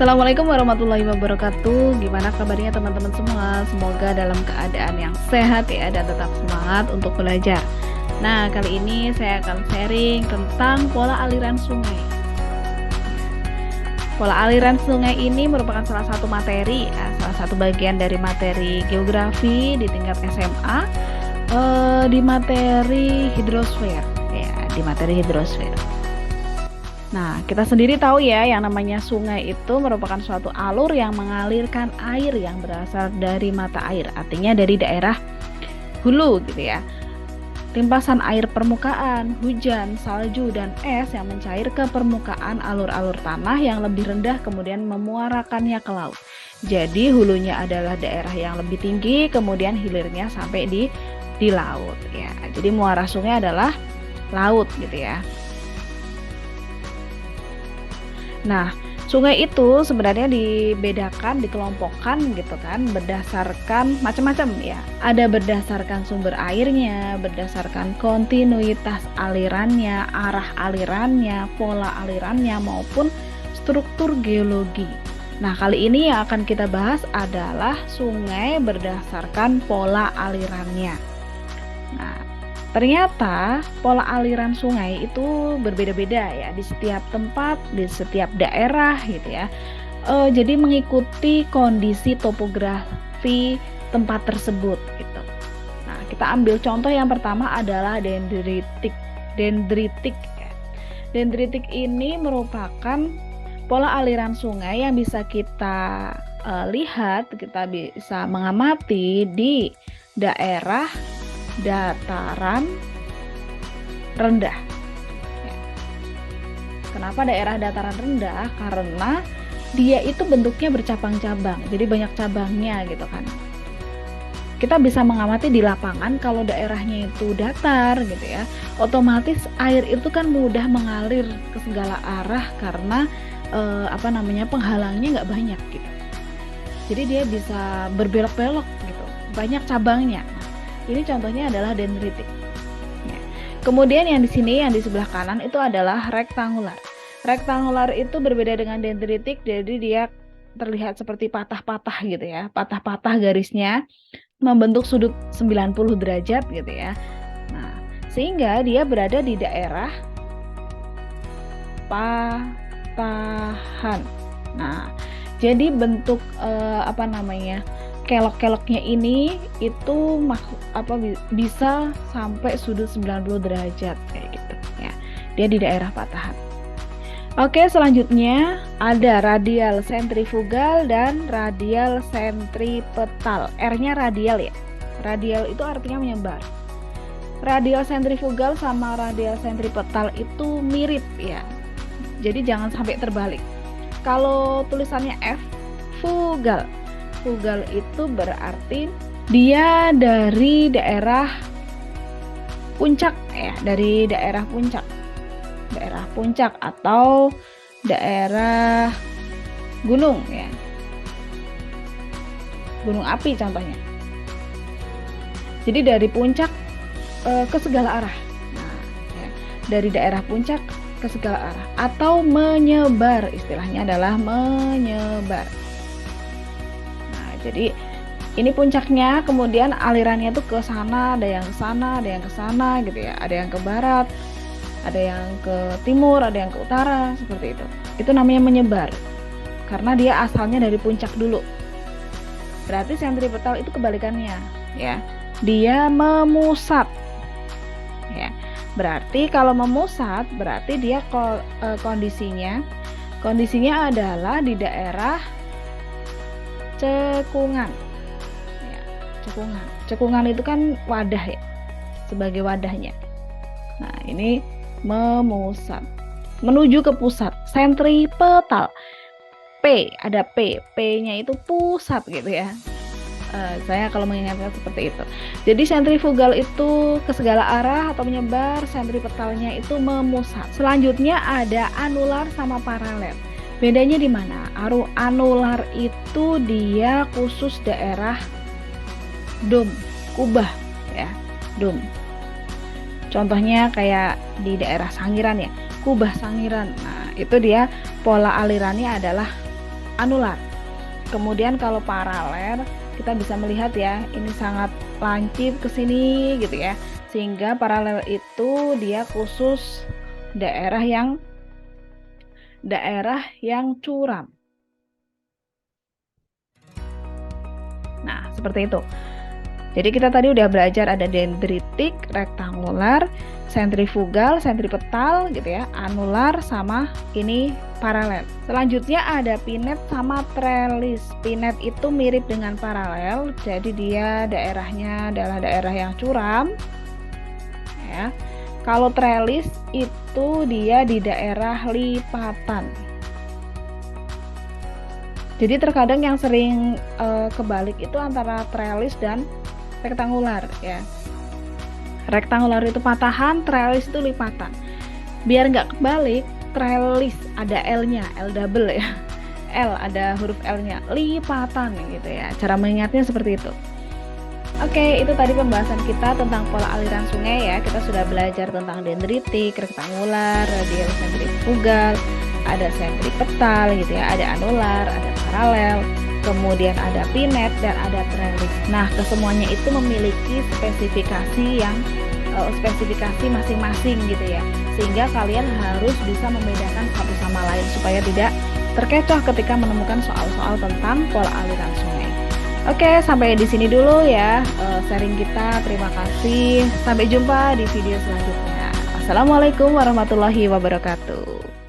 Assalamualaikum warahmatullahi wabarakatuh. Gimana kabarnya teman-teman semua? Semoga dalam keadaan yang sehat ya dan tetap semangat untuk belajar. Nah, kali ini saya akan sharing tentang pola aliran sungai. Pola aliran sungai ini merupakan salah satu materi, salah satu bagian dari materi geografi di tingkat SMA, di materi hidrosfer, ya, di materi hidrosfer. Nah, kita sendiri tahu ya, yang namanya sungai itu merupakan suatu alur yang mengalirkan air yang berasal dari mata air, artinya dari daerah hulu gitu ya. Limpasan air permukaan, hujan, salju, dan es yang mencair ke permukaan alur-alur tanah yang lebih rendah kemudian memuarakannya ke laut. Jadi hulunya adalah daerah yang lebih tinggi, kemudian hilirnya sampai di laut ya. Jadi muara sungai adalah laut gitu ya. Nah, sungai itu sebenarnya dikelompokkan gitu kan, berdasarkan macam-macam ya. Ada berdasarkan sumber airnya, berdasarkan kontinuitas alirannya, arah alirannya, pola alirannya, maupun struktur geologi. Nah, kali ini yang akan kita bahas adalah sungai berdasarkan pola alirannya. Nah, ternyata pola aliran sungai itu berbeda-beda ya di setiap tempat, di setiap daerah gitu ya. Jadi mengikuti kondisi topografi tempat tersebut gitu. Nah, kita ambil contoh yang pertama adalah dendritik. Dendritik ya. Dendritik ini merupakan pola aliran sungai yang bisa kita lihat, kita bisa mengamati di daerah dataran rendah. Kenapa daerah dataran rendah? Karena dia itu bentuknya bercabang-cabang, jadi banyak cabangnya gitu kan. Kita bisa mengamati di lapangan kalau daerahnya itu datar gitu ya, otomatis air itu kan mudah mengalir ke segala arah karena penghalangnya nggak banyak gitu. Jadi dia bisa berbelok-belok gitu, banyak cabangnya. Ini contohnya adalah dendritik. Ya. Kemudian yang di sini, yang di sebelah kanan itu adalah rektangular. Rektangular itu berbeda dengan dendritik, jadi dia terlihat seperti patah-patah gitu ya. Patah-patah garisnya membentuk sudut 90 derajat gitu ya. Nah, sehingga dia berada di daerah patahan. Nah, jadi bentuk kelok-keloknya ini itu bisa sampai sudut 90 derajat kayak gitu ya. Dia di daerah patahan. Oke, selanjutnya ada radial sentrifugal dan radial sentripetal. R-nya radial ya. Radial itu artinya menyebar. Radial sentrifugal sama radial sentripetal itu mirip ya. Jadi jangan sampai terbalik. Kalau tulisannya F, fugal. Fugal itu berarti dia dari daerah puncak ya, dari daerah puncak. Daerah puncak atau daerah gunung ya. Gunung api contohnya. Jadi dari puncak ke segala arah. Nah, ya, dari daerah puncak ke segala arah atau menyebar, istilahnya adalah menyebar. Jadi ini puncaknya, kemudian alirannya tuh ke sana, ada yang ke sana, ada yang ke sana gitu ya. Ada yang ke barat, ada yang ke timur, ada yang ke utara, seperti itu. Itu namanya menyebar. Karena dia asalnya dari puncak dulu. Berarti sentripetal itu kebalikannya, ya. Dia memusat. Ya. Berarti kalau memusat, berarti dia kondisinya adalah di daerah cekungan ya, cekungan itu kan wadah ya, sebagai wadahnya. Nah, ini memusat menuju ke pusat, sentripetal. Ada P-nya itu pusat gitu ya. Saya kalau mengingatkan seperti itu. Jadi sentrifugal itu ke segala arah atau menyebar, sentripetalnya itu memusat. Selanjutnya ada anular sama paralel. Bedanya di mana? Anular itu dia khusus daerah dom, kubah ya, dom. Contohnya kayak di daerah Sangiran ya, kubah Sangiran. Nah, itu dia pola alirannya adalah anular. Kemudian kalau paralel kita bisa melihat ya, ini sangat lancip ke sini gitu ya. Sehingga paralel itu dia khusus daerah yang curam. Nah, seperti itu. Jadi kita tadi udah belajar ada dendritik, rektangular, sentrifugal, sentripetal gitu ya, anular sama ini paralel. Selanjutnya ada pinet sama trellis. Pinet itu mirip dengan paralel, jadi dia daerahnya adalah daerah yang curam. Ya. Kalau trellis itu dia di daerah lipatan. Jadi terkadang yang sering kebalik itu antara trellis dan rektangular ya. Rektangular itu patahan, trellis itu lipatan. Biar nggak kebalik, trellis ada L-nya, L double ya. L ada huruf L-nya, lipatan gitu ya. Cara mengingatnya seperti itu. Oke, itu tadi pembahasan kita tentang pola aliran sungai ya. Kita sudah belajar tentang dendritik, rektangular, radial, sentrifugal, ada sentripetal gitu ya, ada anular, ada paralel, kemudian ada pinet dan ada trellis. Nah, kesemuanya itu memiliki spesifikasi masing-masing gitu ya. Sehingga kalian harus bisa membedakan satu sama lain supaya tidak terkecoh ketika menemukan soal-soal tentang pola aliran sungai. Oke, sampai di sini dulu ya sharing kita. Terima kasih. Sampai jumpa di video selanjutnya. Assalamualaikum warahmatullahi wabarakatuh.